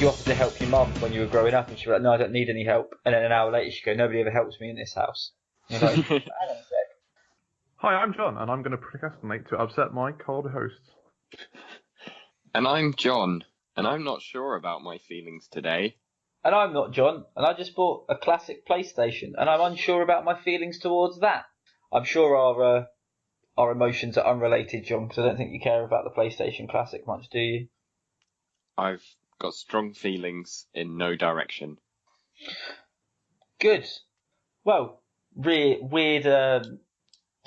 you offered to help your mum when you were growing up, and she was like, no, I don't need any help. And then an hour later, she'd go, nobody ever helps me in this house. And you're like, hang on a sec. Hi, I'm John, and I'm going to procrastinate to upset my co-hosts. And I'm John, and I'm not sure about my feelings today. And I'm not John, and I just bought a classic PlayStation, and I'm unsure about my feelings towards that. I'm sure our emotions are unrelated, John, because I don't think you care about the PlayStation Classic much, do you? I've got strong feelings in no direction. Good. Well, weird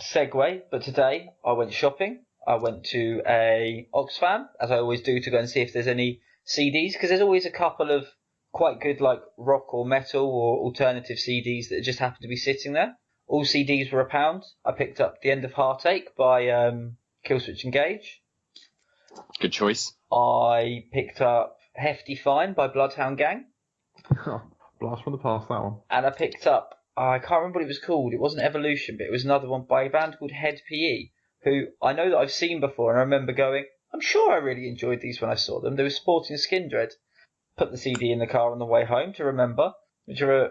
segue, but today I went shopping. I went to a Oxfam, as I always do, to go and see if there's any CDs, because there's always a couple of quite good, like, rock or metal or alternative CDs that just happen to be sitting there. All CDs were £1. I picked up The End of Heartache by Killswitch Engage. Good choice. I picked up Hefty Fine by Bloodhound Gang. Blast from the past, that one. And I picked up, I can't remember what it was called. It wasn't Evolution, but it was another one by a band called Head PE, who I know that I've seen before, and I remember going, I'm sure I really enjoyed these when I saw them. They were sporting Skindred. Put the CD in the car on the way home to remember, which are a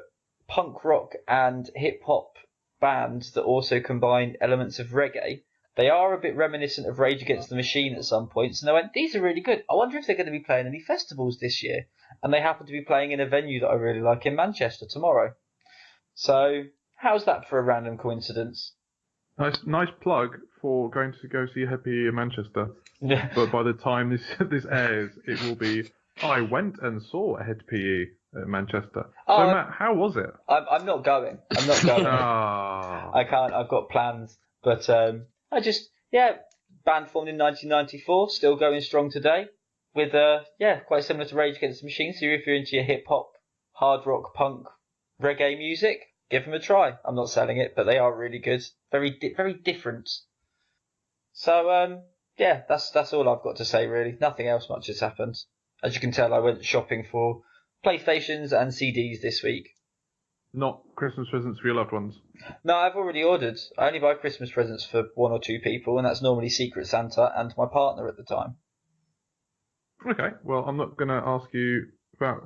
punk rock and hip-hop bands that also combine elements of reggae. They are a bit reminiscent of Rage Against the Machine at some points, and I went, these are really good. I wonder if they're going to be playing any festivals this year. And they happen to be playing in a venue that I really like in Manchester tomorrow. So, how's that for a random coincidence? Nice plug for going to go see Happy in Manchester. Yeah. But by the time this airs, it will be, I went and saw Head PE at Manchester. So, Matt, how was it? I'm not going. I'm not going. I can't. I've got plans. But band formed in 1994, still going strong today. With, quite similar to Rage Against the Machine. So if you're into your hip-hop, hard rock, punk, reggae music, give them a try. I'm not selling it, but they are really good. Very different. So, that's all I've got to say, really. Nothing else much has happened. As you can tell, I went shopping for PlayStations and CDs this week. Not Christmas presents for your loved ones? No, I've already ordered. I only buy Christmas presents for one or two people, and that's normally Secret Santa and my partner at the time. Okay, well, I'm not going to ask you about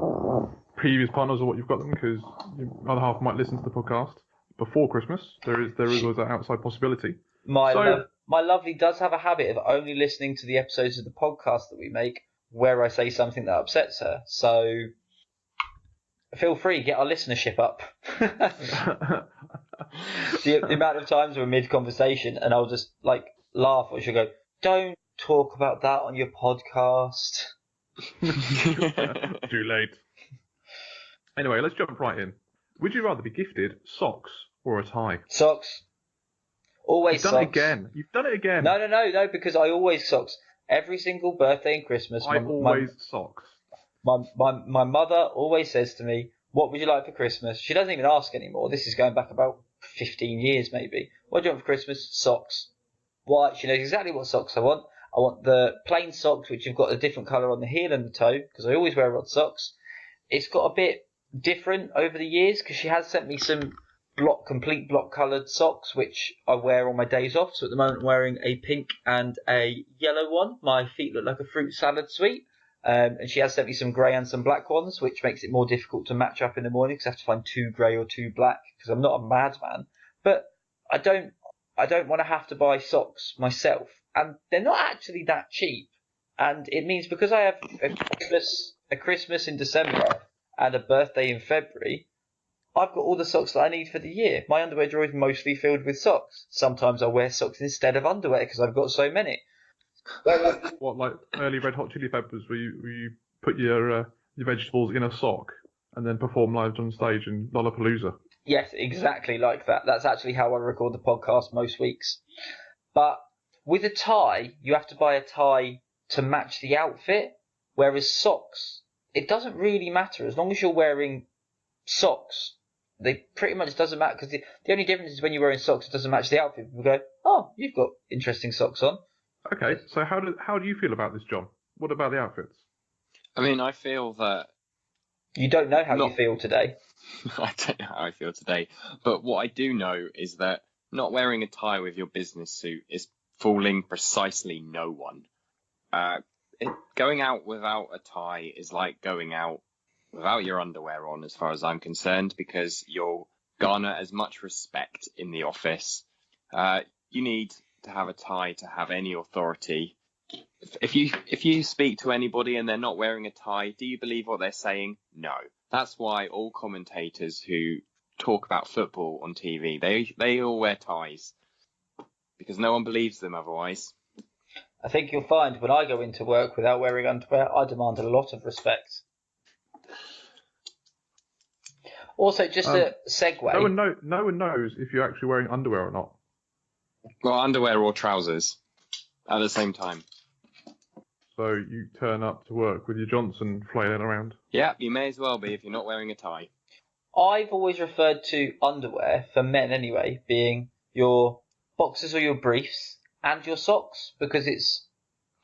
previous partners or what you've got them, because your other half might listen to the podcast before Christmas. There is always that outside possibility. My lovely does have a habit of only listening to the episodes of the podcast that we make where I say something that upsets her. So feel free, get our listenership up. the amount of times we're mid-conversation and I'll just laugh, or she'll go, don't talk about that on your podcast. Too late. Anyway, let's jump right in. Would you rather be gifted socks or a tie? Socks. Always You've socks. You've done it again. No, because I always socks. Every single birthday and Christmas. Socks. My mother always says to me, what would you like for Christmas? She doesn't even ask anymore. This is going back about 15 years maybe. What do you want for Christmas? Socks. Why? She knows exactly what socks I want. I want the plain socks, which have got a different colour on the heel and the toe, because I always wear rod socks. It's got a bit different over the years, because she has sent me some complete block coloured socks, which I wear on my days off. So at the moment I'm wearing a pink and a yellow one. My feet look like a fruit salad sweet. And she has sent me some grey and some black ones, which makes it more difficult to match up in the morning, because I have to find 2 grey or 2 black, because I'm not a madman. But I don't want to have to buy socks myself. And they're not actually that cheap. And it means because I have a Christmas in December and a birthday in February, I've got all the socks that I need for the year. My underwear drawer is mostly filled with socks. Sometimes I wear socks instead of underwear because I've got so many. What, like early Red Hot Chili Peppers, where you put your vegetables in a sock and then perform live on stage in Lollapalooza? Yes, exactly like that. That's actually how I record the podcast most weeks. But with a tie, you have to buy a tie to match the outfit, whereas socks, it doesn't really matter. As long as you're wearing socks, they pretty much doesn't matter, because the only difference is when you're wearing socks, it doesn't match the outfit. People go, oh, you've got interesting socks on. Okay, so how do you feel about this, John? What about the outfits? I mean, I feel that... You don't know how you feel today. I don't know how I feel today. But what I do know is that not wearing a tie with your business suit is fooling precisely no one. going out without a tie is like going out without your underwear on, as far as I'm concerned, because you'll garner as much respect in the office. You need to have a tie to have any authority. If you speak to anybody and they're not wearing a tie, do you believe what they're saying? No. That's why all commentators who talk about football on TV, they all wear ties, because no one believes them otherwise. I think you'll find when I go into work without wearing underwear, I demand a lot of respect. Also, just a segue. No one knows if you're actually wearing underwear or not. Well, underwear or trousers at the same time. So you turn up to work with your Johnson flailing around. Yeah, you may as well be if you're not wearing a tie. I've always referred to underwear, for men anyway, being your boxers or your briefs and your socks, because it's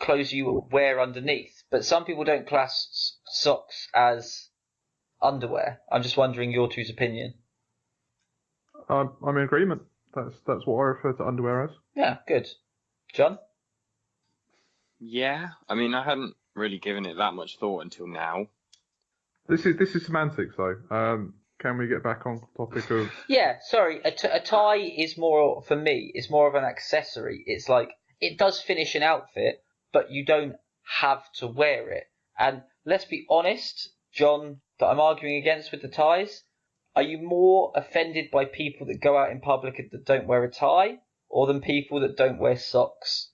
clothes you wear underneath. But some people don't class socks as underwear. I'm just wondering your two's opinion. I'm in agreement. That's what I refer to underwear as. Yeah, good. John? Yeah, I mean, I hadn't really given it that much thought until now. This is semantics, though. Can we get back on topic of? Yeah, sorry. A tie is more, for me, it's more of an accessory. It's like, it does finish an outfit, but you don't have to wear it. And let's be honest, John, that I'm arguing against with the ties, are you more offended by people that go out in public that don't wear a tie, or than people that don't wear socks?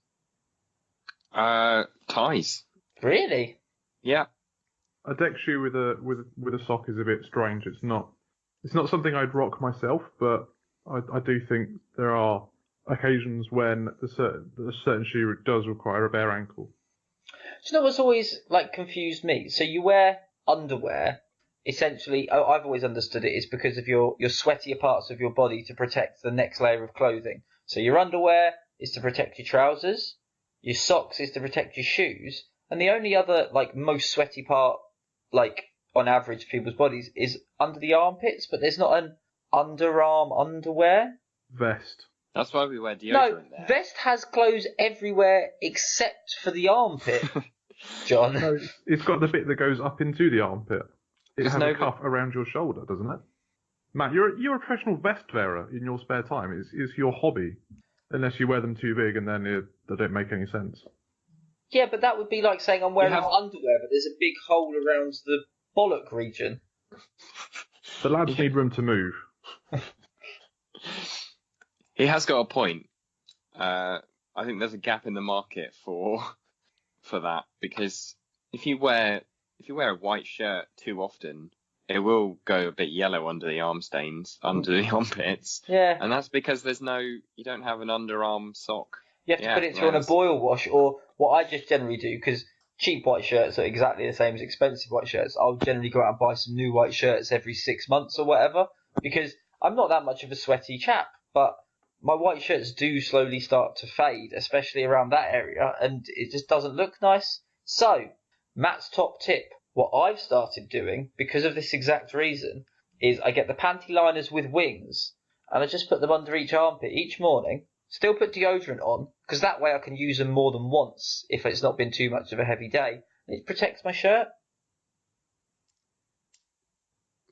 Ties. Really? Yeah. A deck shoe with a sock is a bit strange. It's not something I'd rock myself, but I do think there are occasions when a certain shoe does require a bare ankle. Do you know what's always confused me? So you wear underwear, essentially. I've always understood it is because of your sweatier parts of your body to protect the next layer of clothing. So your underwear is to protect your trousers, your socks is to protect your shoes, and the only other most sweaty part, on average people's bodies, is under the armpits. But there's not an underarm underwear. Vest. That's why we wear deodorant. No, there. vest has clothes everywhere except for the armpit. John. No, it's got the bit that goes up into the armpit. It has a cuff around your shoulder, doesn't it? Matt, you're a professional vest wearer in your spare time. It's your hobby, unless you wear them too big and then they don't make any sense. Yeah, but that would be like saying I'm wearing underwear, but there's a big hole around the bollock region. The lads need room to move. He has got a point. I think there's a gap in the market for that, because if you wear a white shirt too often, it will go a bit yellow under the arm stains, under the armpits. Yeah. And that's because you don't have an underarm sock. You have to put it through on a boil wash, or what I just generally do, because cheap white shirts are exactly the same as expensive white shirts. I'll generally go out and buy some new white shirts every 6 months or whatever, because I'm not that much of a sweaty chap, but my white shirts do slowly start to fade, especially around that area, and it just doesn't look nice. So, Matt's top tip, what I've started doing, because of this exact reason, is I get the panty liners with wings, and I just put them under each armpit each morning, still put deodorant on, because that way I can use them more than once if it's not been too much of a heavy day. It protects my shirt.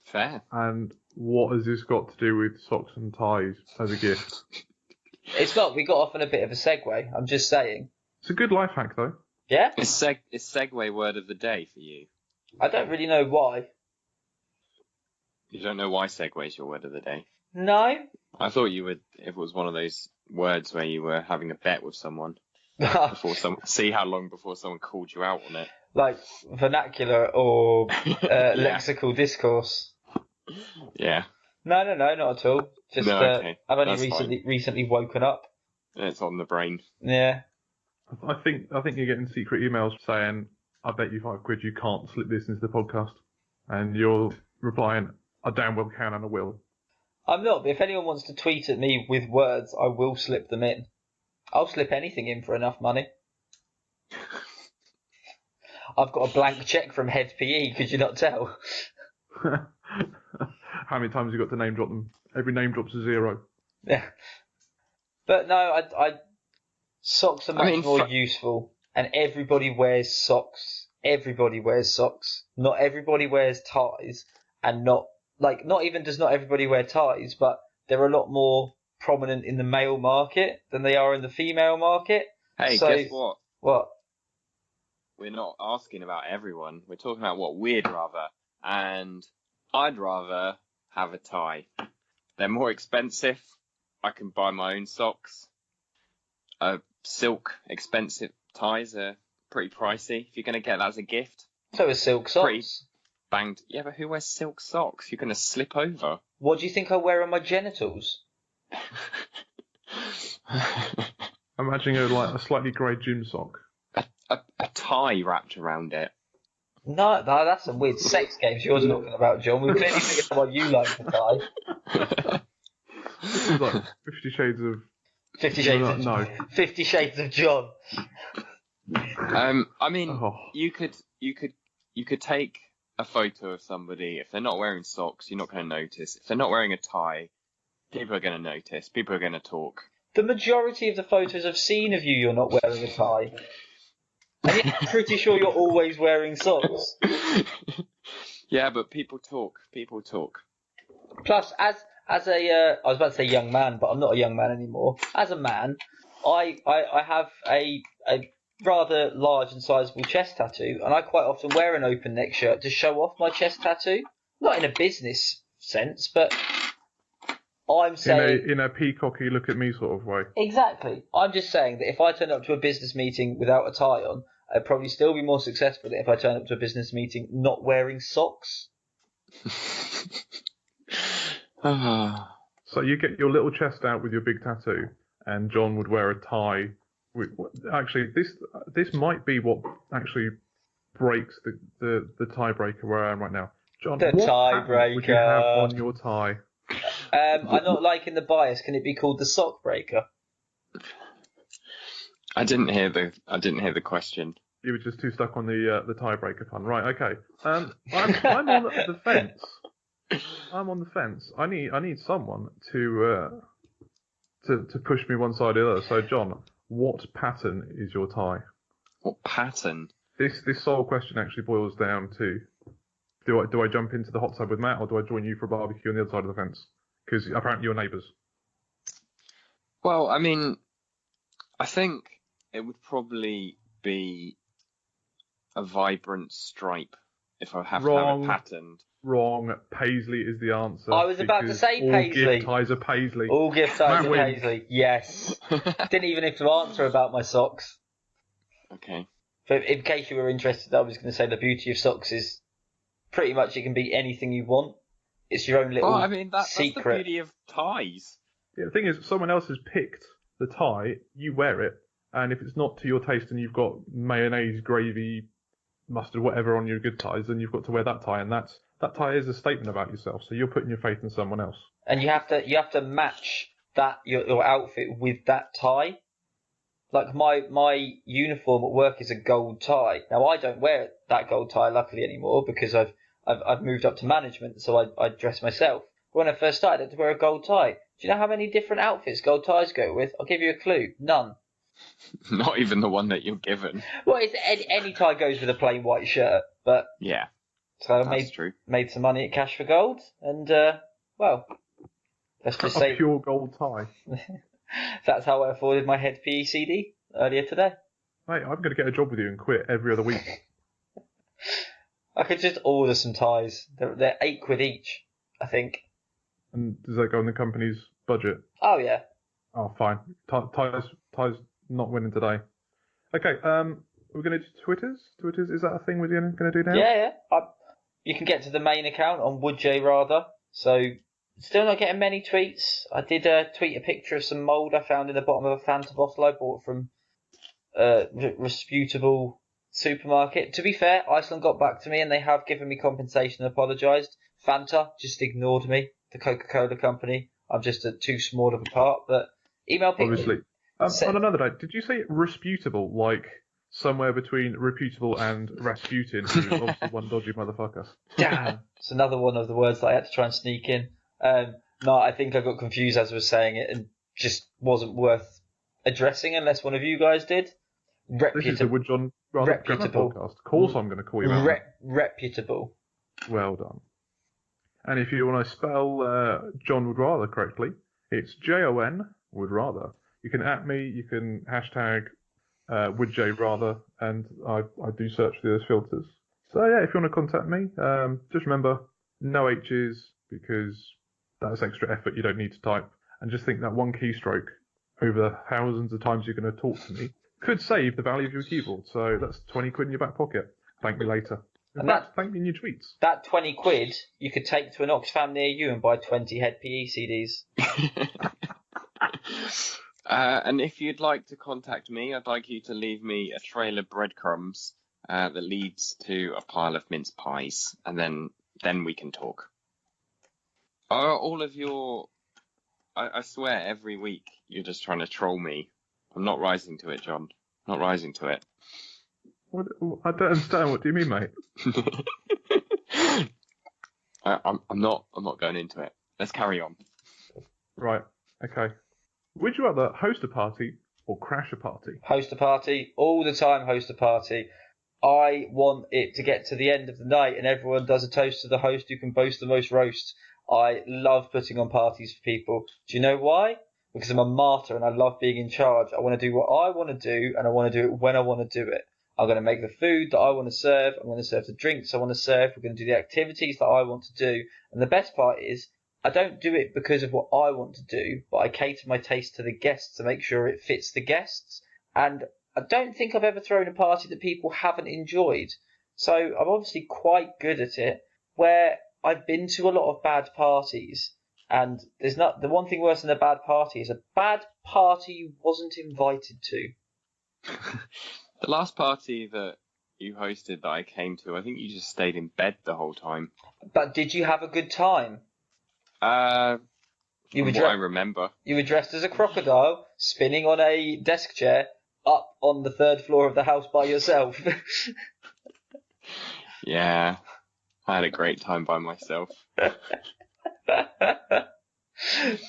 Fair. And what has this got to do with socks and ties as a gift? It's not. We got off on a bit of a segue. I'm just saying. It's a good life hack, though. Yeah? It's segue word of the day for you. I don't really know why. You don't know why segue is your word of the day? No. I thought you would, if it was one of those words where you were having a bet with someone. See how long before someone called you out on it. Like vernacular or lexical discourse. Yeah. No, not at all. Just okay. I've only recently woken up. It's on the brain. Yeah. I think you're getting secret emails saying, "I bet you £5 you can't slip this into the podcast," and you're replying, "I damn well can and I will." I'm not, but if anyone wants to tweet at me with words, I will slip them in. I'll slip anything in for enough money. I've got a blank check from Head PE, could you not tell? How many times have you got to name drop them? Every name drop's a 0. Yeah. But no, socks are much more useful. and everybody wears socks. Everybody wears socks. Not everybody wears ties, and not even does not everybody wear ties, but they're a lot more prominent in the male market than they are in the female market. Hey, So, guess what? What? We're not asking about everyone. We're talking about what we'd rather. And I'd rather have a tie. They're more expensive. I can buy my own socks. Silk expensive ties are pretty pricey. If you're going to get that as a gift. So are silk socks. Pretty banged. Yeah, but who wears silk socks? You're going to slip over. What do you think I wear on my genitals? I'm imagining a slightly grey gym sock. A tie wrapped around it. No, that's some weird sex games you're talking about, John. We clearly figured out what you like to tie. This is like 50 Shades of... 50 Shades of... No. 50 Shades of John. I mean, you could take a photo of somebody. If they're not wearing socks, you're not going to notice. If they're not wearing a tie, people are going to notice. People are going to talk. The majority of the photos I've seen of you're not wearing a tie. And yet I'm pretty sure you're always wearing socks. Yeah, but people talk. People talk. Plus, as a I was about to say young man, but I'm not a young man anymore. As a man, I have a rather large and sizable chest tattoo, and I quite often wear an open neck shirt to show off my chest tattoo. Not in a business sense, but I'm saying in a peacocky look at me sort of way. Exactly. I'm just saying that if I turn up to a business meeting without a tie on, I'd probably still be more successful than if I turn up to a business meeting not wearing socks. So you get your little chest out with your big tattoo, and John would wear a tie. Actually, this might be what actually breaks the tiebreaker where I am right now. John, The what tiebreaker. pattern would you have on your tie? I'm not liking the bias. Can it be called the sock breaker? I didn't hear the question. You were just too stuck on the tiebreaker pun, right? Okay. I'm on the fence. I'm on the fence. I need someone to push me one side or the other. So, John, what pattern is your tie? What pattern? This sole question actually boils down to: do I jump into the hot tub with Matt, or do I join you for a barbecue on the other side of the fence? Because apparently you're neighbours. Well, I mean, I think it would probably be a vibrant stripe if I have to have it patterned. Wrong. Paisley is the answer. I was about to say all Paisley. All gift ties are Paisley. All gift ties Matt are wins. Paisley. Yes. Didn't even have to answer about my socks. Okay. But in case you were interested, I was going to say the beauty of socks is pretty much it can be anything you want. It's your own little Well, I mean, that's the secret. beauty of ties. Yeah, the thing is, someone else has picked the tie, you wear it, and if it's not to your taste and you've got mayonnaise, gravy, mustard, whatever on your good ties, then you've got to wear that tie, and that tie is a statement about yourself, so you're putting your faith in someone else. And you have to match that your outfit with that tie. Like my uniform at work is a gold tie. Now I don't wear that gold tie luckily anymore because I've moved up to management, so I dress myself. When I first started, I had to wear a gold tie. Do you know how many different outfits gold ties go with? I'll give you a clue. None. Not even the one that you're given. Well, it's any tie goes with a plain white shirt, but Yeah, so I that's true. made some money at Cash for Gold, and well, let's just A say pure gold tie. that's how I afforded my head PECD earlier today. Mate, I'm going to get a job with you and quit every other week. I could just order some ties. They're £8 each, I think. And does that go in the company's budget? Oh yeah. Oh, fine. Ties not winning today. Okay, we're going to do Twitters? Twitters, is that a thing we're going to do now? Yeah. You can get to the main account on Would J Rather. So, still not getting many tweets. I did tweet a picture of some mould I found in the bottom of a Fanta bottle I bought from a reputable supermarket. To be fair, Iceland got back to me and they have given me compensation and apologised. Fanta just ignored me. The Coca-Cola company. I'm just too small of a part, but email people. Obviously. On another note, did you say reputable, like somewhere between reputable and Rasputin, who's obviously one dodgy motherfucker? Damn, it's another one of the words that I had to try and sneak in. No, I think I got confused as I was saying it and just wasn't worth addressing unless one of you guys did. This is the Would John Rather Grammar reputable. podcast. Of course I'm going to call you out. Reputable. Well done. And if you want to spell John Would Rather correctly, it's Jon Would Rather. You can @ me, you can hashtag Would J Rather, and I do search through those filters. So yeah, if you want to contact me, just remember, no H's, because that's extra effort you don't need to type. And just think that one keystroke over the thousands of times you're going to talk to me could save the value of your keyboard. So that's 20 quid in your back pocket. Thank me later. Thank me in your tweets. That 20 quid you could take to an Oxfam near you and buy 20 Head PE CDs. And if you'd like to contact me, I'd like you to leave me a trail of breadcrumbs that leads to a pile of mince pies, and then we can talk. Are all of your... I swear every week you're just trying to troll me. I'm not rising to it, John. Not rising to it. What, I don't understand. What do you mean, mate? I'm not going into it. Let's carry on. Right. Okay. Would you rather host a party or crash a party? Host a party. All the time host a party. I want it to get to the end of the night and everyone does a toast to the host who can boast the most roast. I love putting on parties for people. Do you know why? Because I'm a martyr and I love being in charge. I want to do what I want to do and I want to do it when I want to do it. I'm going to make the food that I want to serve. I'm going to serve the drinks I want to serve. We're going to do the activities that I want to do. And the best part is I don't do it because of what I want to do, but I cater my taste to the guests to make sure it fits the guests. And I don't think I've ever thrown a party that people haven't enjoyed. So I'm obviously quite good at it, where I've been to a lot of bad parties, and there's not the one thing worse than a bad party is a bad party you wasn't invited to. The last party that you hosted that I came to, I think you just stayed in bed the whole time. But did you have a good time? From what I remember. You were dressed as a crocodile, spinning on a desk chair, up on the 3rd floor of the house by yourself. Yeah. I had a great time by myself.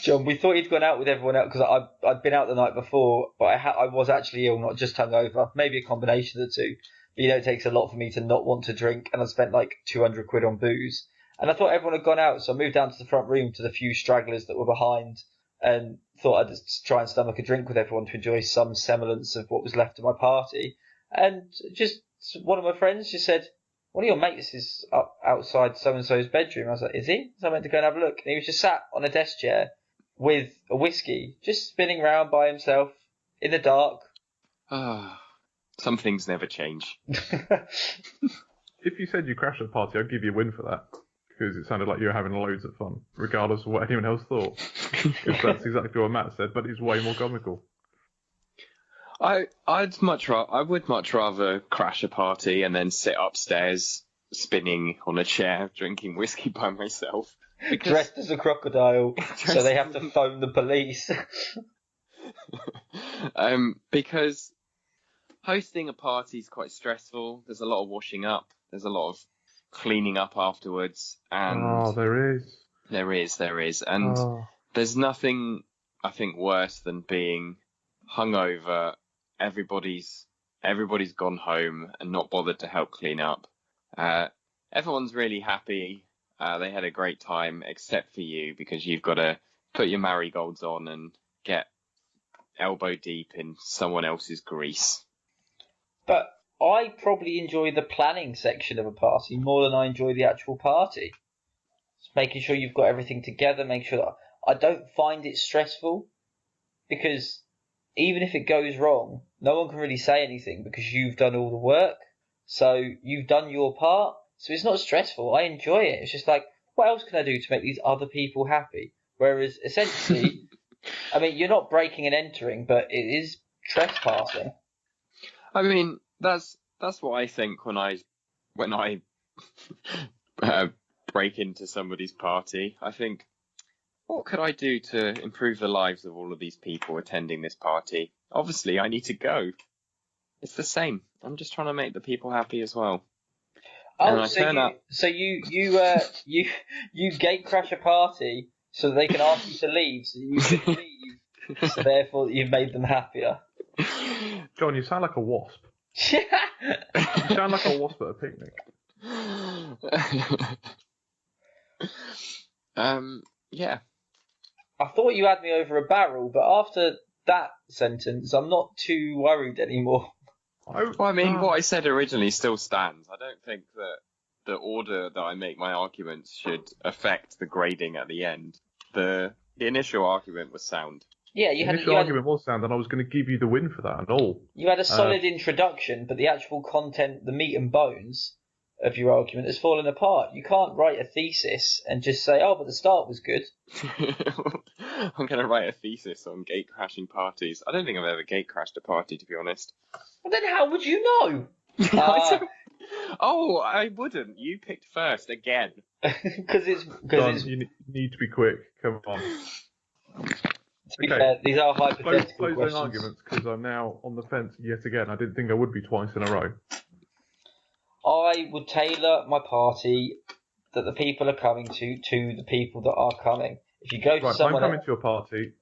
John, we thought you'd gone out with everyone else because I'd been out the night before, but I was actually ill, not just hungover. Maybe a combination of the two. But it takes a lot for me to not want to drink, and I spent like 200 quid on booze. And I thought everyone had gone out, so I moved down to the front room to the few stragglers that were behind, and thought I'd just try and stomach a drink with everyone to enjoy some semblance of what was left of my party. And just one of my friends just said, "One of your mates is up outside so-and-so's bedroom." I was like, "Is he?" So I went to go and have a look. And he was just sat on a desk chair with a whiskey, just spinning around by himself in the dark. Some things never change. If you said you crashed a party, I'd give you a win for that. Because it sounded like you were having loads of fun, regardless of what anyone else thought. Because that's exactly what Matt said, but it's way more comical. I would much rather crash a party and then sit upstairs spinning on a chair drinking whiskey by myself. Dressed as a crocodile, so they have to phone the police. Because hosting a party is quite stressful. There's a lot of washing up. There's a lot of cleaning up afterwards. And there is. There is. And there's nothing, I think, worse than being hungover. Everybody's gone home and not bothered to help clean up. Everyone's really happy. They had a great time, except for you, because you've got to put your marigolds on and get elbow deep in someone else's grease. But I probably enjoy the planning section of a party more than I enjoy the actual party. It's making sure you've got everything together, make sure that I don't find it stressful, because even if it goes wrong, no one can really say anything because you've done all the work. So you've done your part. So it's not stressful. I enjoy it. It's just like, what else can I do to make these other people happy? Whereas essentially, I mean, you're not breaking and entering, but it is trespassing. I mean, that's what I think when I break into somebody's party. I think, what could I do to improve the lives of all of these people attending this party? Obviously, I need to go. It's the same. I'm just trying to make the people happy as well. Oh, so you gate crash a party so they can ask you to leave, so you can leave. So therefore, you've made them happier. John, you sound like a wasp. You sound like a wasp at a picnic. Yeah. I thought you had me over a barrel, but after that sentence, I'm not too worried anymore. Well, I mean, what I said originally still stands. I don't think that the order that I make my arguments should affect the grading at the end. The initial argument was sound. Yeah, the initial argument was sound, and I was going to give you the win for that and all. You had a solid introduction, but the actual content, the meat and bones of your argument has fallen apart. You can't write a thesis and just say, oh, but the start was good. I'm going to write a thesis on gate crashing parties. I don't think I've ever gate crashed a party, to be honest. Well, then how would you know? Oh, I wouldn't. You picked first again. Because you need to be quick. Come on. To be fair, these are hypothetical close questions. those arguments, because I'm now on the fence yet again. I didn't think I would be twice in a row. I would tailor my party that the people are coming to the people that are coming. If you go to someone... I'm coming to your party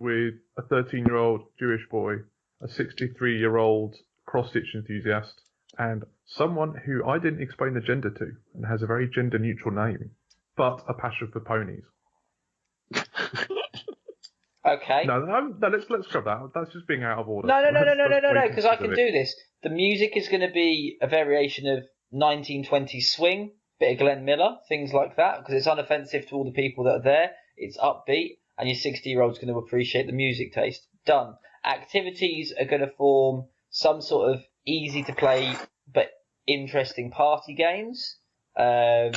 with a 13-year-old Jewish boy, a 63-year-old cross-stitch enthusiast, and someone who I didn't explain the gender to, and has a very gender-neutral name, but a passion for ponies. Okay. No, let's scrub that. That's just being out of order. No, because I can do this. The music is going to be a variation of 1920s swing, bit of Glenn Miller, things like that, because it's unoffensive to all the people that are there. It's upbeat, and your 60-year-old's going to appreciate the music taste. Done. Activities are going to form some sort of easy-to-play but interesting party games. I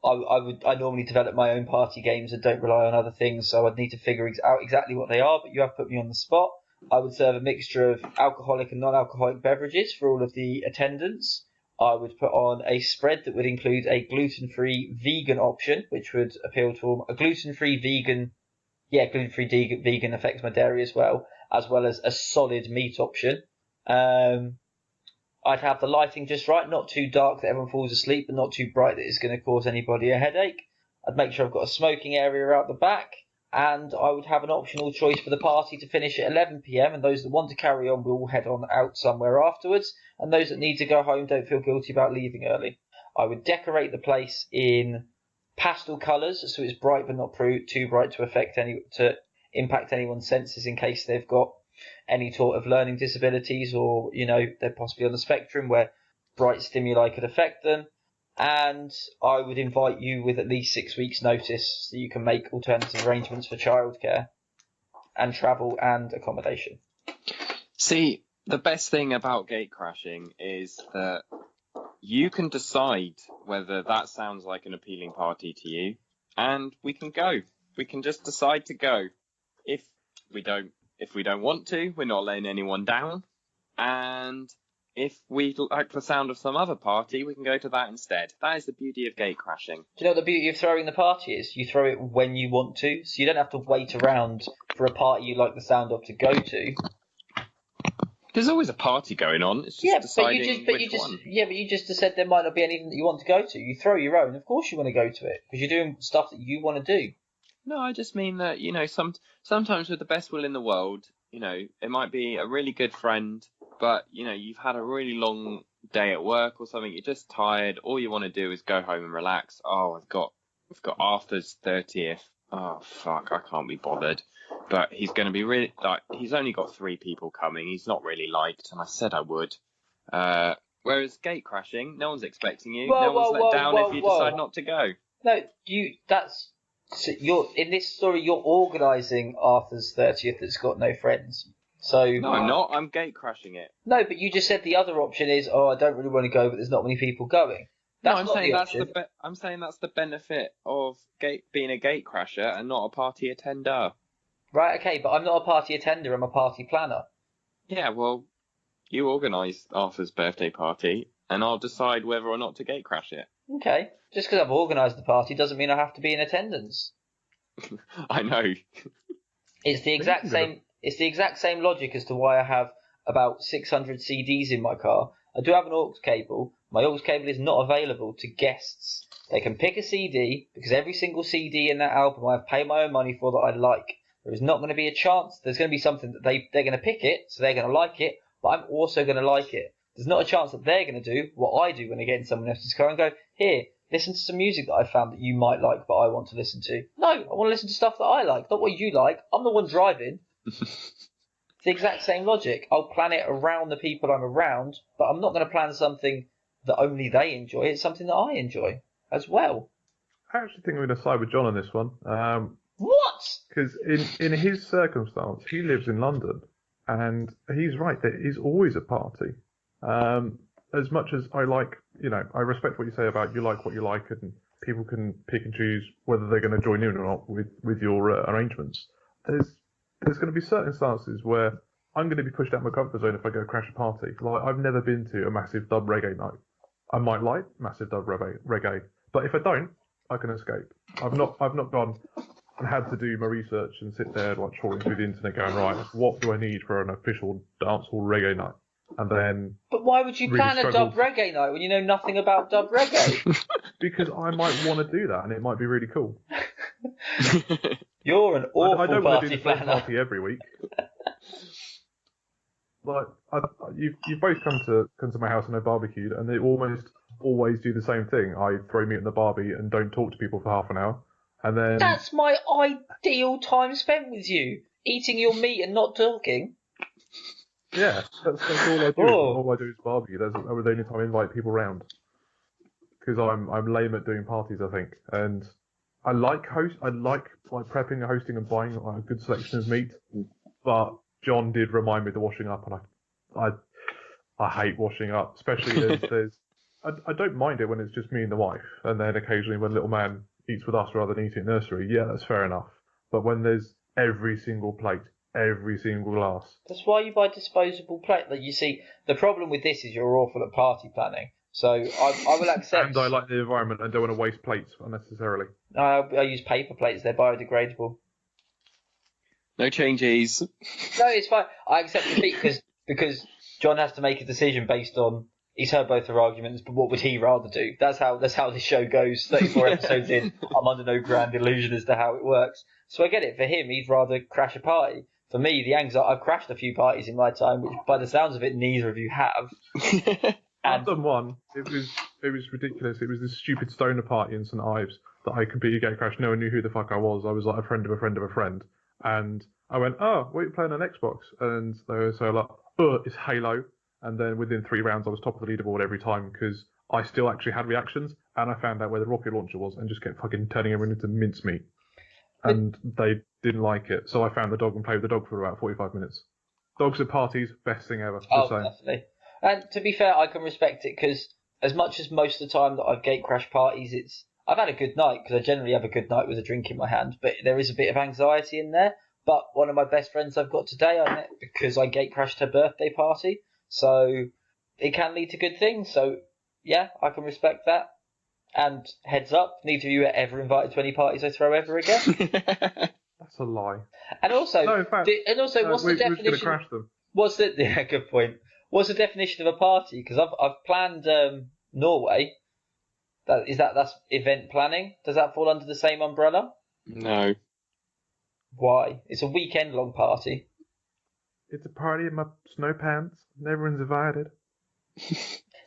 normally develop my own party games and don't rely on other things, so I'd need to figure out exactly what they are, but you have put me on the spot. I would serve a mixture of alcoholic and non-alcoholic beverages for all of the attendants. I would put on a spread that would include a gluten-free vegan option, which would appeal to a gluten-free vegan affects my dairy as well as a solid meat option. I'd have the lighting just right, not too dark that everyone falls asleep, but not too bright that it's going to cause anybody a headache. I'd make sure I've got a smoking area out the back, and I would have an optional choice for the party to finish at 11 p.m, and those that want to carry on will head on out somewhere afterwards, and those that need to go home don't feel guilty about leaving early. I would decorate the place in pastel colours, so it's bright but not too bright to impact anyone's senses in case they've got any sort of learning disabilities, or they're possibly on the spectrum where bright stimuli could affect them. And I would invite you with at least 6 weeks' notice so you can make alternative arrangements for childcare and travel and accommodation. See, the best thing about gate crashing is that you can decide whether that sounds like an appealing party to you, and we can go. We can just decide to go. If we don't want to, we're not letting anyone down. And if we like the sound of some other party, we can go to that instead. That is the beauty of gate crashing. Do you know what the beauty of throwing the party is? You throw it when you want to, so you don't have to wait around for a party you like the sound of to go to. There's always a party going on. It's just deciding which one. Yeah, but you just said there might not be anything that you want to go to. You throw your own. Of course you want to go to it, because you're doing stuff that you want to do. No, I just mean that, sometimes with the best will in the world, it might be a really good friend, but, you've had a really long day at work or something, you're just tired, all you want to do is go home and relax. Oh, we've got Arthur's 30th. Oh, fuck, I can't be bothered. But he's going to be really, he's only got 3 people coming, he's not really liked, and I said I would. Whereas gate crashing, no one's expecting you, no one's let down if you decide not to go. No, so in this story, you're organising Arthur's 30th that's got no friends. So no, I'm not. I'm gate crashing it. No, but you just said the other option is, I don't really want to go, but there's not many people going. I'm saying that's the benefit of being a gate crasher and not a party attender. Right, okay, but I'm not a party attender. I'm a party planner. Yeah, well, you organise Arthur's birthday party, and I'll decide whether or not to gate crash it. Okay. Just because I've organised the party doesn't mean I have to be in attendance. I know. It's the exact same logic as to why I have about 600 CDs in my car. I do have an aux cable. My aux cable is not available to guests. They can pick a CD, because every single CD in that album I have paid my own money for that I like. There is not going to be a chance. There's going to be something that they're going to pick it, so they're going to like it, but I'm also going to like it. There's not a chance that they're going to do what I do when I get in someone else's car and go, here, listen to some music that I found that you might like, but I want to listen to. No, I want to listen to stuff that I like, not what you like. I'm the one driving. It's the exact same logic. I'll plan it around the people I'm around, but I'm not going to plan something that only they enjoy. It's something that I enjoy as well. I actually think I'm going to side with John on this one. What? Because in his circumstance, he lives in London, and he's right, there is always a party. As much as I like, I respect what you say about you like what you like, and people can pick and choose whether they're going to join in or not with your arrangements. There's going to be certain instances where I'm going to be pushed out of my comfort zone if I go crash a party. Like, I've never been to a massive dub reggae night. I might like massive dub reggae, but if I don't, I can escape. I've not gone and had to do my research and sit there like trawling through the internet going, right, what do I need for an official dancehall reggae night? And then... But why would you plan a dub reggae night when you know nothing about dub reggae? Because I might want to do that and it might be really cool. You're an awful I don't want to do the same planner. party every week. Like, you've both come to my house and I barbecued, and they almost always do the same thing. I throw meat in the barbie and don't talk to people for half an hour, and then... That's my ideal time spent with you. Eating your meat and not talking. Yeah, that's all I do. All I do is barbecue. That's the only time I invite people round. Because I'm lame at doing parties, I think. And I like prepping and hosting and buying a good selection of meat. But John did remind me of the washing up, and I hate washing up, especially as there's... I don't mind it when it's just me and the wife, and then occasionally when little man eats with us rather than eating at nursery, yeah, that's fair enough. But when there's every single plate, every single glass... That's why you buy disposable plate. Like, you see, the problem with this is you're awful at party planning. So I will accept... And I like the environment and don't want to waste plates unnecessarily. I use paper plates, they're biodegradable. No changes. No, it's fine. I accept defeat because John has to make a decision based on... He's heard both their arguments, but what would he rather do? That's how this show goes. 34 episodes in, I'm under no grand illusion as to how it works. So I get it. For him, he'd rather crash a party. For me, the anxiety... I've crashed a few parties in my time, which by the sounds of it, neither of you have. I've done one. It was ridiculous. It was this stupid stoner party in St Ives that I completely gate crashed. No one knew who the fuck I was. I was like a friend of a friend of a friend. And I went, oh, what are you playing on Xbox? And they were so like, oh, it's Halo. And then within 3 rounds, I was top of the leaderboard every time because I still actually had reactions, and I found out where the rocket launcher was and just kept fucking turning everyone into mincemeat. And they didn't like it, so I found the dog and played with the dog for about 45 minutes. Dogs at parties, best thing ever. Oh, definitely. And to be fair, I can respect it because as much as most of the time that I've gate crashed parties, I've had a good night because I generally have a good night with a drink in my hand, but there is a bit of anxiety in there. But one of my best friends I've got today, I met because I gate crashed her birthday party. So it can lead to good things. So yeah, I can respect that. And heads up, neither of you are ever invited to any parties I throw ever again. That's a lie. And also, no, in fact, what's the definition? We're going to crash them. Yeah, good point. What's the definition of a party? Because I've planned Norway. That's event planning. Does that fall under the same umbrella? No. Why? It's a weekend long party. It's a party in my snow pants, and everyone's invited.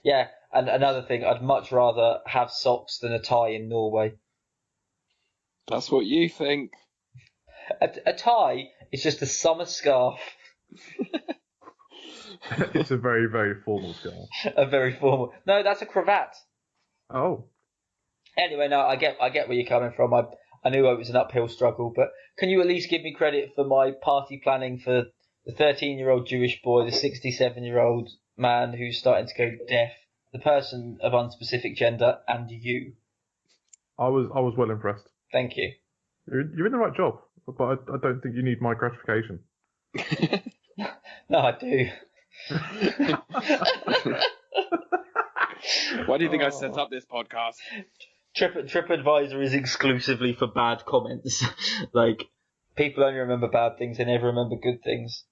Yeah, and another thing, I'd much rather have socks than a tie in Norway. That's what you think. A tie is just a summer scarf. It's a very, very formal scarf. A very formal... No, that's a cravat. Oh. Anyway, no, I get where you're coming from. I knew it was an uphill struggle, but can you at least give me credit for my party planning for the 13-year-old Jewish boy, the 67-year-old man who's starting to go deaf, the person of unspecific gender, and you? I was well impressed. Thank you. You're in the right job, but I don't think you need my gratification. No, I do. Why do you think I set up this podcast? TripAdvisor is exclusively for bad comments. Like, people only remember bad things, they never remember good things.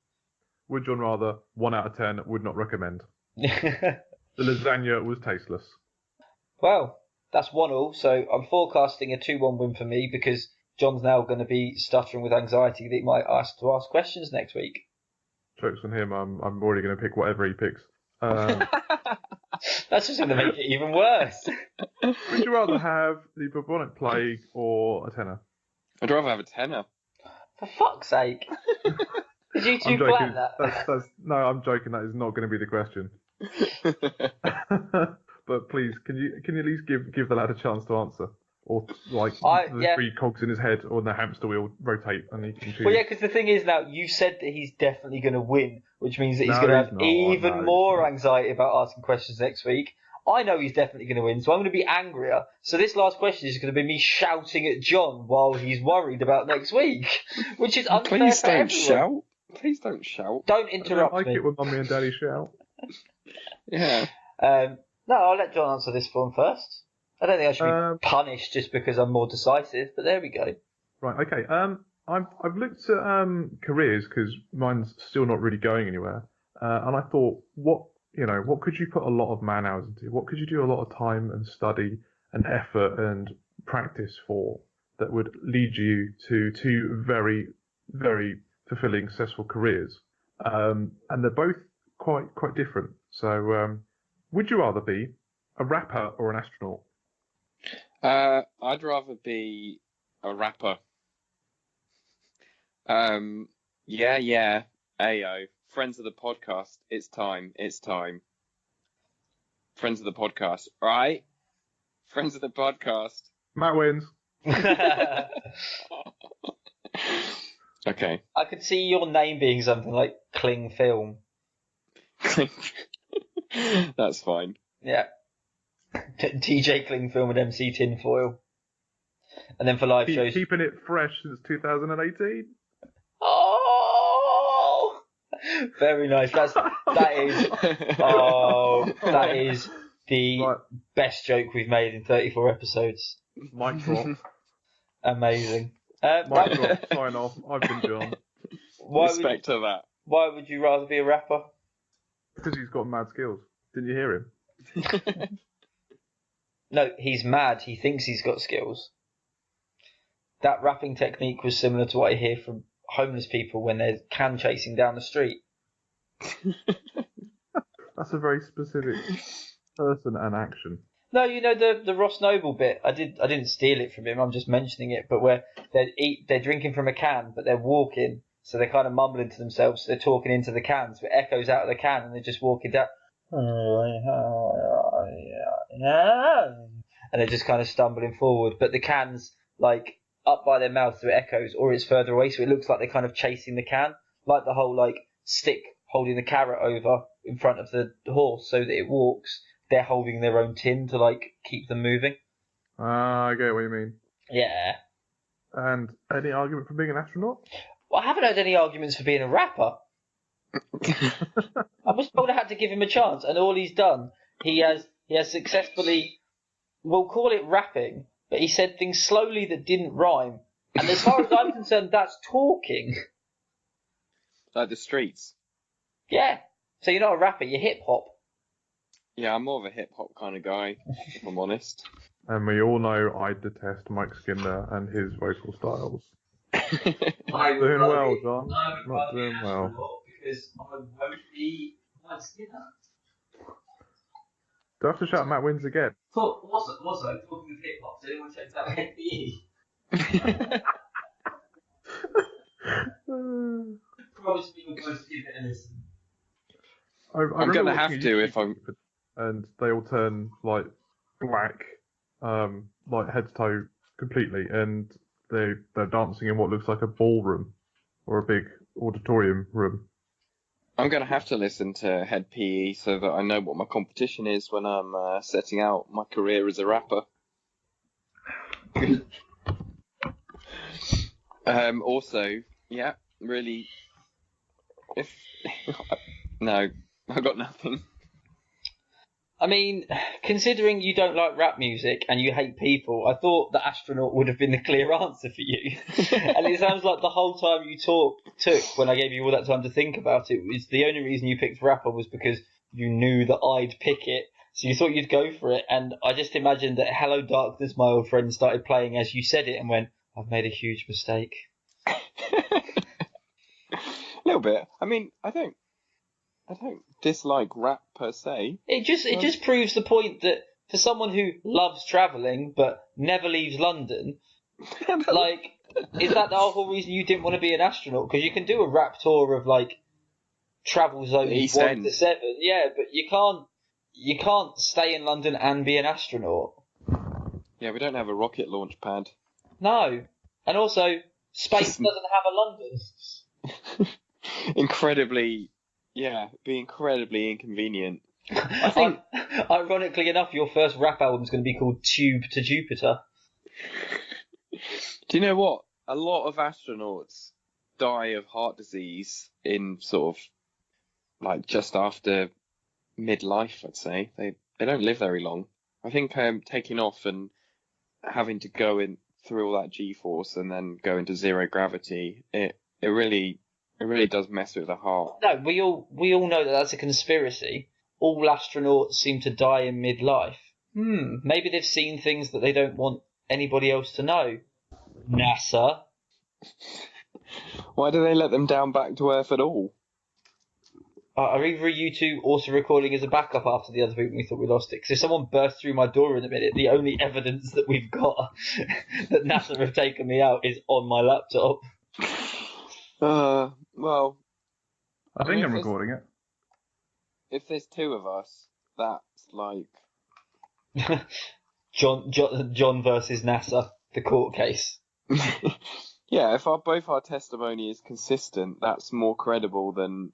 Would John rather 1 out of 10 would not recommend? The lasagna was tasteless. Well, that's 1-1, so I'm forecasting a 2-1 win for me because John's now going to be stuttering with anxiety that he might ask questions next week. Joke's on him. I'm already going to pick whatever he picks. That's just going to make it even worse. Would you rather have the bubonic plague or a tenner? I'd rather have a tenner. For fuck's sake. Did you two I'm plan joking. that? No, I'm joking. That is not going to be the question. But please, can you at least give the lad a chance to answer? Or the three cogs in his head or the hamster wheel rotate and he can choose. Well, yeah, because the thing is now, you said that he's definitely going to win, which means that he's going to have even more anxiety about asking questions next week. I know he's definitely going to win, so I'm going to be angrier. So this last question is going to be me shouting at John while he's worried about next week, which is unfair Please for don't everyone. shout. Please don't shout. Don't interrupt I like me. it when Mummy and Daddy shout. Yeah. No, I'll let John answer this one first. I don't think I should be punished just because I'm more decisive, but there we go. Right, okay. I've looked at careers because mine's still not really going anywhere, and I thought, what could you put a lot of man hours into? What could you do a lot of time and study and effort and practice for that would lead you to two very, very fulfilling, successful careers? And they're both quite different. So, would you rather be a rapper or an astronaut? I'd rather be a rapper. Yeah. Ayo. Friends of the podcast, it's time. Friends of the podcast, right? Friends of the podcast. Matt wins. Okay. I could see your name being something like Kling Film. That's fine. Yeah. DJ Kling Film and MC Tinfoil. And then for live shows... Keeping it fresh since 2018. Oh! Very nice. That is the best joke we've made in 34 episodes. Mic drop. Amazing. Mic drop. Sign off. I've been John. Respect to that. Why would you rather be a rapper? Because he's got mad skills. Didn't you hear him? No, he's mad. He thinks he's got skills. That rapping technique was similar to what I hear from homeless people when they're can chasing down the street. That's a very specific person and action. No, you know the Ross Noble bit. I didn't steal it from him. I'm just mentioning it. But where they're drinking from a can, but they're walking, so they're kind of mumbling to themselves. So they're talking into the can, so it echoes out of the can, and they're just walking down. And they're just kind of stumbling forward, but the can's like up by their mouth, so it echoes, or it's further away, so it looks like they're kind of chasing the can, like the whole like stick holding the carrot over in front of the horse so that it walks. They're holding their own tin to like keep them moving. I get what you mean. Yeah. And any argument for being an astronaut? Well, I haven't heard any arguments for being a rapper. I was told I had to give him a chance, and all he's done, he has successfully, we'll call it rapping, but he said things slowly that didn't rhyme. And as far as I'm concerned, that's talking. Like the streets. Yeah. So you're not a rapper, you're hip hop. Yeah, I'm more of a hip hop kind of guy, if I'm honest. And we all know I detest Mike Skinner and his vocal styles. Not doing well, John. Not doing well. Because I won't be Mike Skinner. Do I have to shout Matt wins again? Also, talking of hip hop, did anyone check out NBE? Promise me you're going to give it a listen. I'm going to have to if I'm... And they all turn, like, black, like head to toe completely, and they're dancing in what looks like a ballroom or a big auditorium room. I'm going to have to listen to Head PE so that I know what my competition is when I'm setting out my career as a rapper. Also, yeah, really, no, I've got nothing. I mean, considering you don't like rap music and you hate people, I thought the astronaut would have been the clear answer for you. And it sounds like the whole time you took when I gave you all that time to think about it, was the only reason you picked rapper was because you knew that I'd pick it. So you thought you'd go for it. And I just imagined that Hello Darkness, My Old Friend started playing as you said it and went, I've made a huge mistake. A little bit. I mean, I don't dislike rap per se. It just proves the point that for someone who loves travelling but never leaves London, like, is that the whole reason you didn't want to be an astronaut? Because you can do a rap tour of like travel zones East 1 End. to 7, yeah, but you can't stay in London and be an astronaut. Yeah, we don't have a rocket launch pad. No, and also space doesn't have a London. Incredibly inconvenient. I think, ironically enough, your first rap album is going to be called Tube to Jupiter. Do you know what? A lot of astronauts die of heart disease in sort of like just after midlife, I'd say. They don't live very long. I think taking off and having to go in through all that G-force and then go into zero gravity, it really does mess with the heart. No, we all know that that's a conspiracy. All astronauts seem to die in midlife. Maybe they've seen things that they don't want anybody else to know. NASA. Why do they let them down back to Earth at all? Are either of you two also recording as a backup after the other week when we thought we lost it? Because if someone bursts through my door in a minute, the only evidence that we've got that NASA have taken me out is on my laptop. Well, I think mean, I'm recording it. if there's two of us, that's like... John versus NASA, the court case. Yeah, if both our testimony is consistent, that's more credible than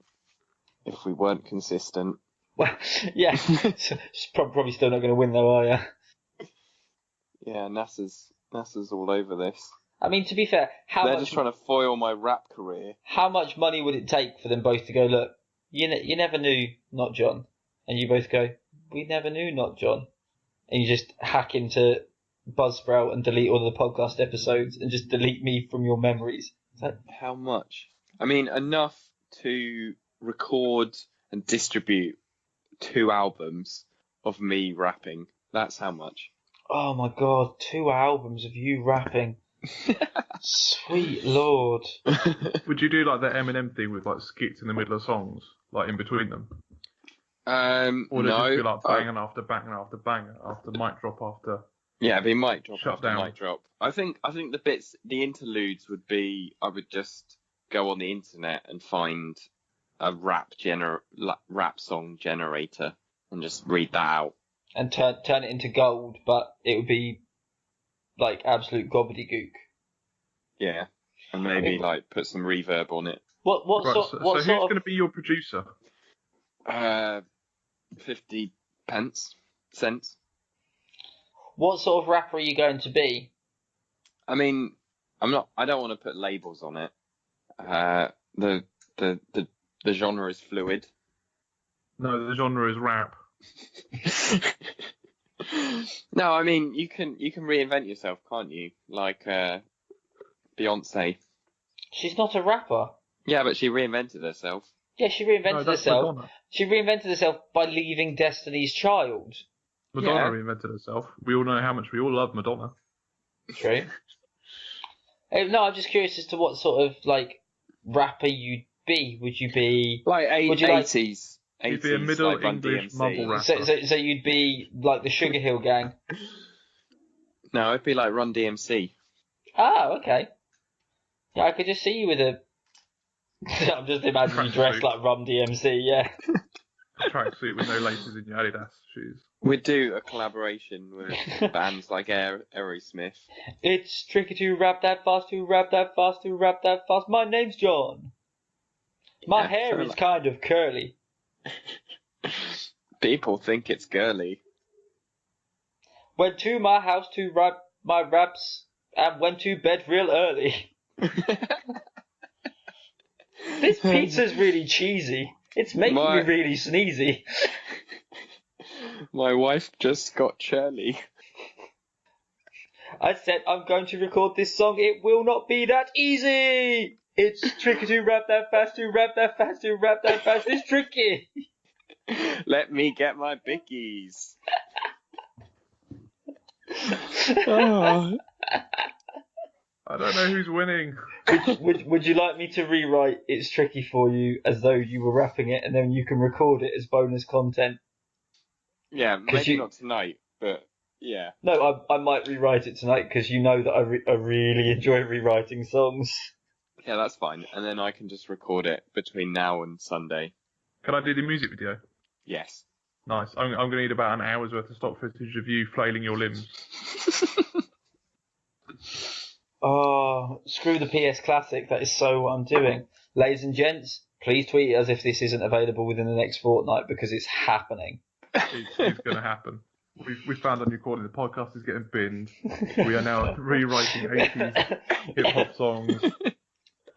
if we weren't consistent. Well, yeah, probably still not going to win though, are you? Yeah, NASA's all over this. I mean, to be fair, They're just trying to foil my rap career. How much money would it take for them both to go, look, you never knew, not John, and you both go, we never knew, not John, and you just hack into Buzzsprout and delete all of the podcast episodes and just delete me from your memories. How much? I mean, enough to record and distribute 2 albums of me rapping. That's how much. Oh my god, 2 albums of you rapping. Sweet lord. Would you do like the Eminem thing with like skits in the middle of songs, like in between them? Or would it just be like banger after banger after banger after mic drop after? Yeah, it'd be mic drop Shut after down. mic drop. I think the bits, the interludes would be, I would just go on the internet and find a rap song generator and just read that out. And turn it into gold, but it would be like absolute gobbledygook. Yeah, and maybe like put some reverb on it. What Right, sort? so What who's sort going to of? be your producer? 50 cents. What sort of rapper are you going to be? I mean, I don't want to put labels on it. The genre is fluid. No, the genre is rap. No, I mean you can reinvent yourself, can't you? Like Beyonce. She's not a rapper. Yeah, but she reinvented herself. Yeah, she No, reinvented that's herself. Madonna. She reinvented herself by leaving Destiny's Child. Madonna Yeah. reinvented herself. We all know how much we all love Madonna. True. No, I'm just curious as to what sort of like rapper you'd be. Would you be Like Would you like- 80s. You'd be a Middle like Run English DMC. mumble rapper. so you'd be like the Sugar Hill Gang? No, it'd be like Run DMC. Oh, okay. Yeah, I could just see you with a. I'm just imagining you dressed Tracksuit. like Rum DMC. Yeah. A tracksuit with no laces in your Adidas shoes. We'd do a collaboration with bands like Aerosmith. It's tricky to rap that fast, to rap that fast, to rap that fast. My name's John. My Yeah, hair so is like- kind of curly. People think it's girly. Went to my house to rap my raps and went to bed real early. This pizza's really cheesy. It's making me really sneezy. My wife just got churly. I said I'm going to record this song. It will not be that easy. It's tricky to rap that fast, to rap that fast, to rap that fast. It's tricky. Let me get my bickies. Oh. I don't know who's winning. Would you like me to rewrite It's Tricky For You as though you were rapping it and then you can record it as bonus content? Yeah, maybe not tonight, but yeah. No, I might rewrite it tonight because you know that I really enjoy rewriting songs. Yeah, that's fine. And then I can just record it between now and Sunday. Can I do the music video? Yes. Nice. I'm going to need about an hour's worth of stock footage of you flailing your limbs. Oh, screw the PS Classic. That is so what I'm doing. Ladies and gents, please tweet us if this isn't available within the next fortnight because it's happening. It's going to happen. We found a new calling. The podcast is getting binned. We are now rewriting 80s hip-hop songs.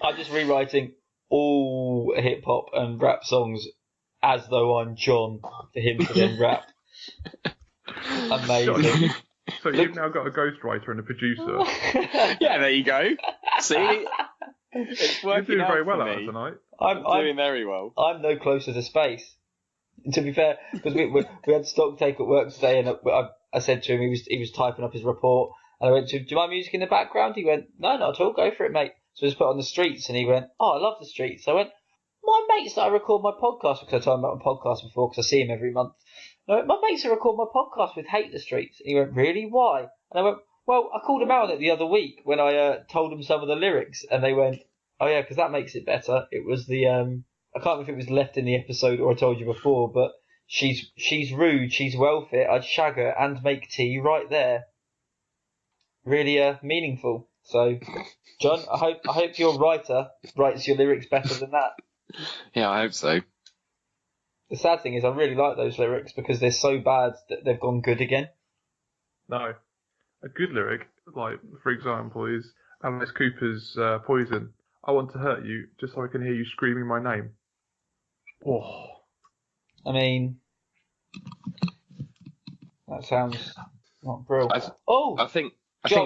I'm just rewriting all hip-hop and rap songs as though I'm John for him to then rap. Amazing. So you've now got a ghostwriter and a producer. Yeah, there you go. See? It's working You're doing very well out out for me. tonight. I'm doing very well. I'm no closer to space. To be fair, because we had stock take at work today, and I said to him, he was typing up his report, and I went to him, do you mind music in the background? He went, no, not at all, go for it, mate. So I just put on the streets, and he went, oh, I love the streets. I went, my mates that I record my podcast, because I told him about my podcast before, because I see him every month. And I went, my mates that record my podcast with hate the streets. And he went, really? Why? And I went, well, I called him out on it the other week when I told them some of the lyrics, and they went, oh yeah, because that makes it better. It was the I can't remember if it was left in the episode or I told you before, but she's rude, she's well fit, I'd shag her and make tea right there. Really meaningful. So, John, I hope your writer writes your lyrics better than that. Yeah, I hope so. The sad thing is I really like those lyrics because they're so bad that they've gone good again. No. A good lyric, like, for example, is Alice Cooper's Poison. I want to hurt you just so I can hear you screaming my name. Oh. I mean, that sounds not brilliant. I think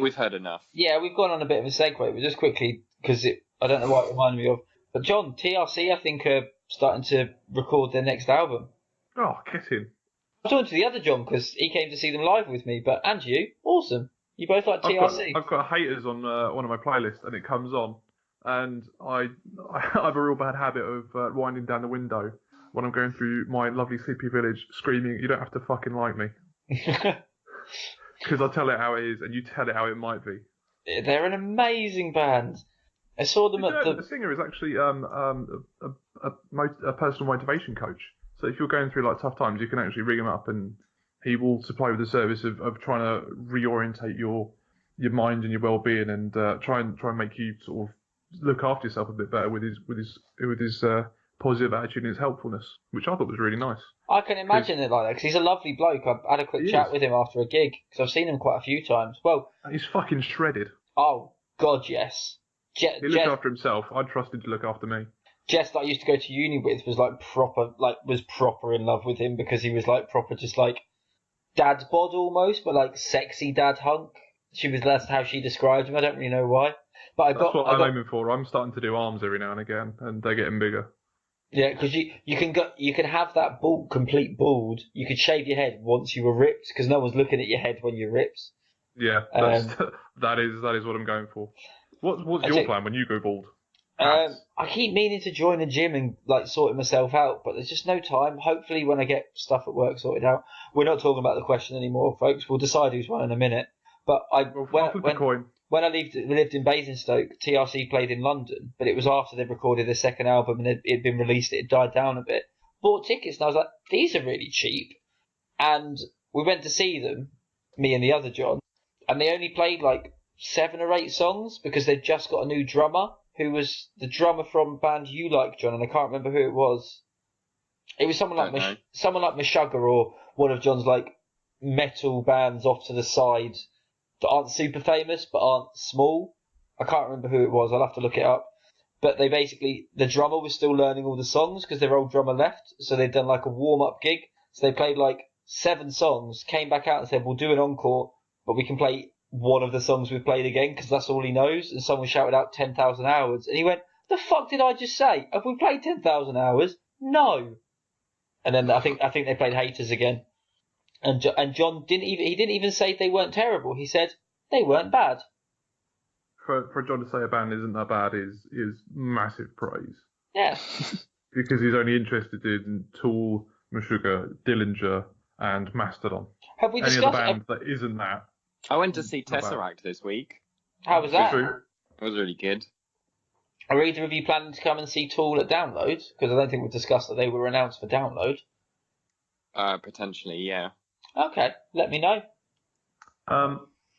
we've heard enough. Yeah, we've gone on a bit of a segue, but just quickly, because I don't know what it reminded me of. But John, TRC, I think, are starting to record their next album. Oh, get in. I was talking to the other John because he came to see them live with me, and you, awesome. You both like TRC. I've got haters on one of my playlists, and it comes on, and I have a real bad habit of winding down the window when I'm going through my lovely sleepy village, screaming, "You don't have to fucking like me," because I tell it how it is, and you tell it how it might be. They're an amazing band. I saw them at the singer is actually a personal motivation coach. So if you're going through like tough times, you can actually ring him up, and he will supply with the service of trying to reorientate your mind and your well-being, and try and make you sort of look after yourself a bit better with his positive attitude and his helpfulness, which I thought was really nice. I can imagine it like that because he's a lovely bloke. I had a quick chat with him after a gig because I've seen him quite a few times. Well, he's fucking shredded. Oh God, yes. He looks after himself. I'd trust him to look after me. Jess that I used to go to uni with was proper in love with him because he was like proper just like dad bod almost, but like sexy dad hunk. That's how she described him. I don't really know why. But That's what I'm aiming for. I'm starting to do arms every now and again, and they're getting bigger. Yeah, because you can have that complete bald. You could shave your head once you were ripped because no one's looking at your head when you're ripped. Yeah, that is what I'm going for. What's your plan when you go bald? I keep meaning to join a gym and like sorting myself out, but there's just no time. Hopefully, when I get stuff at work sorted out, we're not talking about the question anymore, folks. We'll decide who's won in a minute. But when I lived in Basingstoke, TRC played in London, but it was after they'd recorded their second album and it'd been released. It had died down a bit. Bought tickets and I was like, these are really cheap. And we went to see them, me and the other John, and they only played like 7 or 8 songs because they'd just got a new drummer who was the drummer from a band you like, John, and I can't remember who it was. It was someone like Meshuggah or one of John's like metal bands off to the side that aren't super famous but aren't small. I can't remember who it was. I'll have to look it up. But the drummer was still learning all the songs because their old drummer left, so they'd done like a warm-up gig. So they played like 7 songs, came back out and said, we'll do an encore, but we can play one of the songs we've played again because that's all he knows. And someone shouted out 10,000 hours. And he went, the fuck did I just say? Have we played 10,000 hours? No. And then I think they played Haters again. And John didn't even say they weren't terrible. He said they weren't bad. for John to say a band isn't that bad is massive praise. Yeah. Because he's only interested in Tool, Meshuggah, Dillinger, and Mastodon. Have we Any discussed other band that isn't that? I went to see Not bad. Tesseract this week. how was that? True. It was really good. Are either of you planning to come and see Tool at Download? Because I don't think we've discussed that they were announced for Download. Potentially, yeah. Okay, let me know.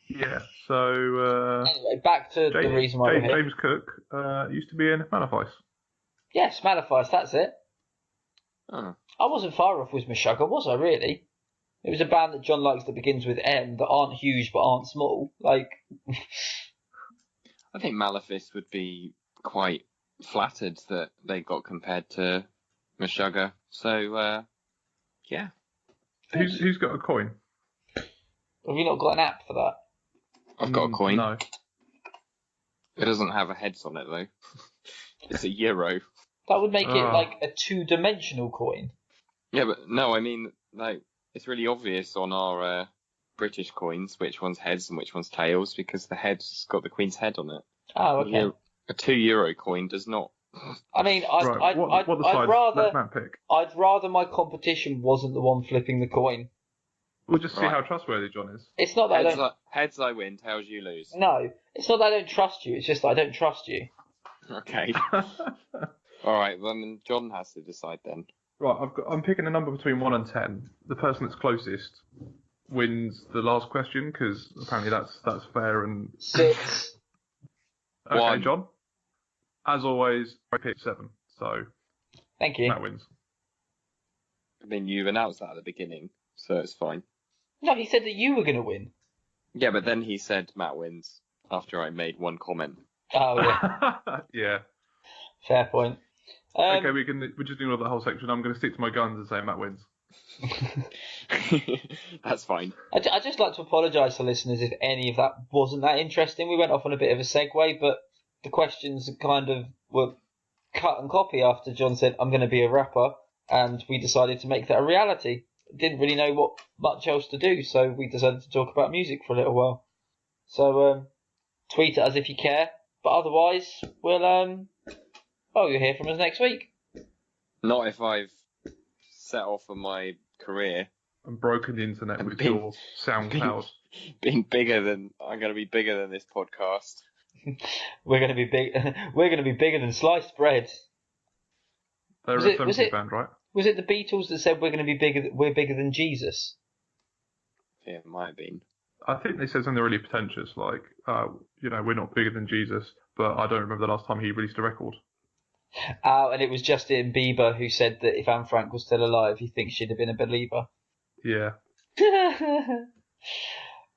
Yeah. So Anyway, back to the reason why we're here. James Cook used to be in Malefice. Yes, Malefice, that's it. Oh. I wasn't far off with Meshuggah, was I really? It was a band that John likes that begins with M, that aren't huge but aren't small. Like, I think Malefice would be quite flattered that they got compared to Meshuggah. So, yeah. Who's got a coin? have you not got an app for that? I've got a coin. No. It doesn't have a heads on it, though. It's a euro. That would make it Ah. like a two-dimensional coin. Yeah, but no, I mean, like, it's really obvious on our British coins which one's heads and which one's tails because the head's got the Queen's head on it. Oh, okay. Yeah, a €2 coin does not. I mean, Right. What the sides? Let Matt pick. I'd rather my competition wasn't the one flipping the coin. We'll just see Right. how trustworthy John is. It's not that I don't. Heads I win, tails you lose. No, it's not that I don't trust you. It's just that I don't trust you. Okay. All right, well, then John has to decide then. Right, I'm picking a number between 1 and 10. The person that's closest wins the last question because apparently that's fair and 6. okay. 1. John, as always, I picked 7, so Thank you. Matt wins. I mean, you announced that at the beginning, so it's fine. No, he said that you were going to win. Yeah, but then he said Matt wins after I made one comment. Oh, yeah. Yeah. Fair point. Okay, we're just doing all the whole section. I'm going to stick to my guns and say Matt wins. That's fine. I'd just like to apologise to listeners if any of that wasn't that interesting. We went off on a bit of a segue, but the questions kind of were cut and copy after John said, I'm going to be a rapper, and we decided to make that a reality. Didn't really know what much else to do, so we decided to talk about music for a little while. So, tweet at us if you care, but otherwise, we'll, you'll hear from us next week. Not if I've set off on my career. And broken the internet And with been- your SoundCloud. I'm going to be bigger than this podcast. We're going to be big. We're going to be bigger than sliced bread. They're Was a it- was 70s it- band, right? Was it the Beatles that said we're going to be bigger? We're bigger than Jesus. Yeah, it might have been. I think they said something really pretentious, like, we're not bigger than Jesus, but I don't remember the last time he released a record. And it was Justin Bieber who said that if Anne Frank was still alive, he thinks she'd have been a believer. Yeah.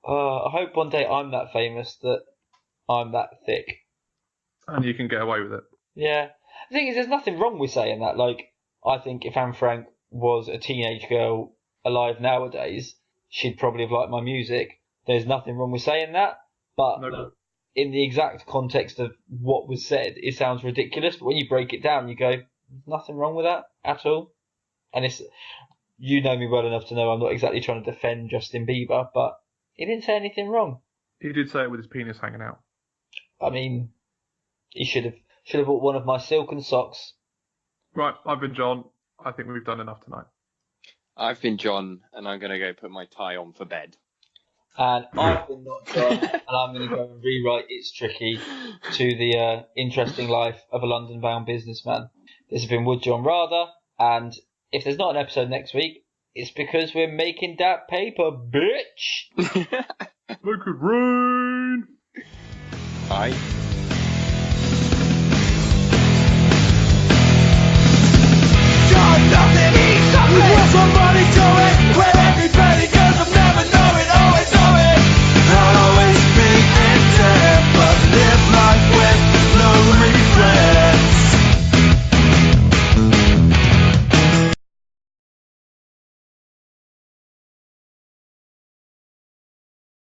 I hope one day I'm that famous that I'm that thick. And you can get away with it. Yeah. The thing is, there's nothing wrong with saying that. Like, I think if Anne Frank was a teenage girl alive nowadays, she'd probably have liked my music. There's nothing wrong with saying that. But No. in the exact context of what was said, it sounds ridiculous. But when you break it down, you go, there's nothing wrong with that at all. And it's, you know me well enough to know I'm not exactly trying to defend Justin Bieber, but he didn't say anything wrong. He did say it with his penis hanging out. I mean, he should have bought one of my silken socks. Right, I've been John. I think we've done enough tonight. I've been John, and I'm going to go put my tie on for bed. And I've been not John, and I'm going to go and rewrite It's Tricky to the interesting life of a London-bound businessman. This has been Wood John Rather, and if there's not an episode next week, it's because we're making that paper, bitch! Make it rain! Bye.